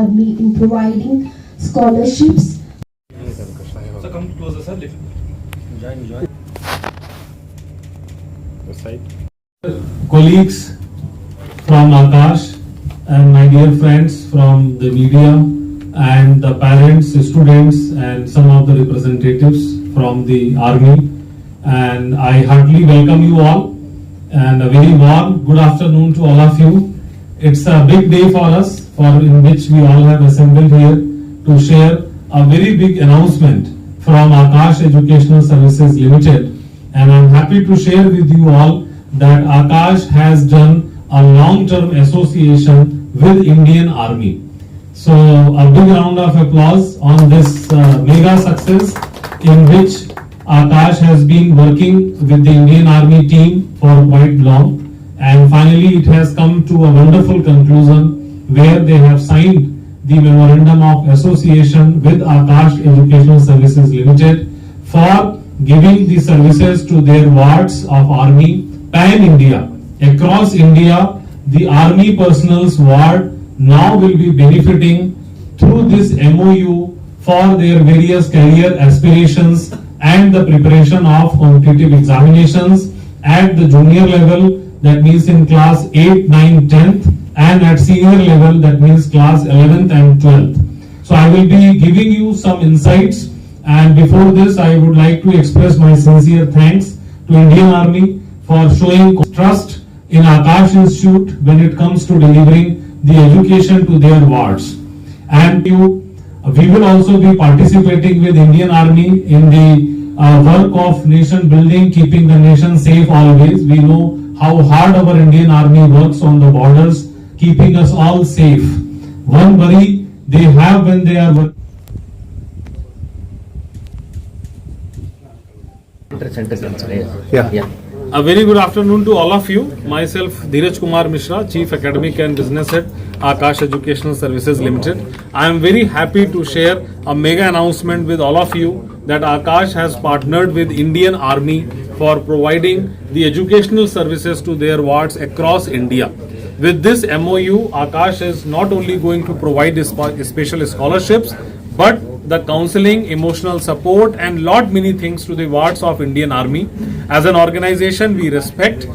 Army in providing scholarships. So come closer, sir. Join. The side. Colleagues from Akash and my dear friends from the media and the parents, students and some of the representatives from the army, and I heartily welcome you all and a very warm good afternoon to all of you. It's a big day for us, in which we all have assembled here to share a very big announcement from Akash Educational Services Limited, and I'm happy to share with you all that Akash has done a long-term association with Indian Army. So a big round of applause on this mega success in which Akash has been working with the Indian Army team for quite long, and finally it has come to a wonderful conclusion where they have signed the memorandum of association with Akash Educational Services Limited for giving the services to their wards of Army pan-India. Across India, the Army personnel's ward now will be benefiting through this MOU for their various career aspirations and the preparation of competitive examinations at the junior level, that means in class 8, 9, 10th, and at senior level, that means class 11th and 12th. So I will be giving you some insights, and before this I would like to express my sincere thanks to Indian Army for showing trust in Akash Institute when it comes to delivering the education to their wards. And we will also be participating with Indian Army in the work of nation building, keeping the nation safe always. We know how hard our Indian Army works on the borders, keeping us all safe. One worry they have when they are working. A very good afternoon to all of you. Myself, Dheeraj Kumar Mishra, Chief Academic and Business Head, Akash Educational Services Limited. I am very happy to share a mega announcement with all of you that Akash has partnered with Indian Army for providing the educational services to their wards across India. With this MOU, Akash is not only going to provide special scholarships, but the counseling, emotional support and lot many things to the wards of Indian Army. As an organization, we respect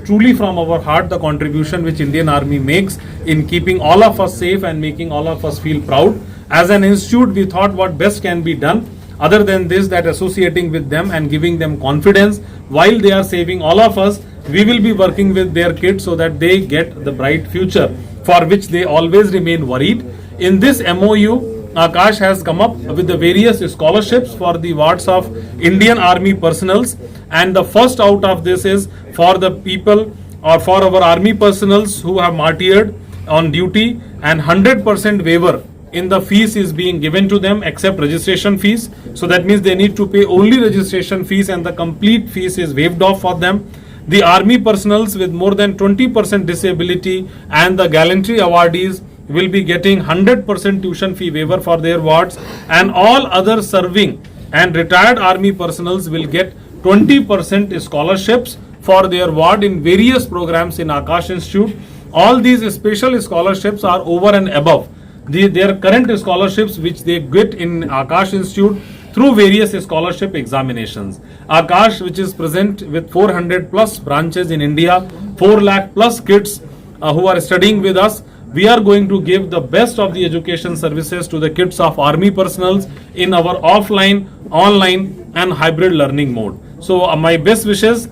truly from our heart the contribution which Indian Army makes in keeping all of us safe and making all of us feel proud. As an institute, we thought what best can be done other than this, that associating with them and giving them confidence while they are saving all of us, we will be working with their kids so that they get the bright future for which they always remain worried. In this MOU, Akash has come up with the various scholarships for the wards of Indian Army personnels, and the first out of this is for the people or for our army personnels who have martyred on duty, and 100% waiver in the fees is being given to them except registration fees. So that means they need to pay only registration fees and the complete fees is waived off for them. The army personnels with more than 20% disability and the gallantry awardees will be getting 100% tuition fee waiver for their wards, and all other serving and retired army personnels will get 20% scholarships for their ward in various programs in Akash Institute. All these special scholarships are over and above their current scholarships which they get in Akash Institute through various scholarship examinations. Akash, which is present with 400 plus branches in India, 4 lakh plus kids who are studying with us, we are going to give the best of the education services to the kids of army personnel in our offline, online and hybrid learning mode. So my best wishes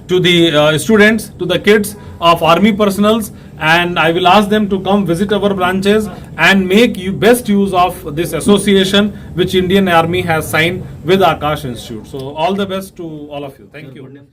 to the students, to the kids of army personnel, and I will ask them to come visit our branches and make best use of this association which Indian Army has signed with Akash Institute. So all the best to all of you. Thank you.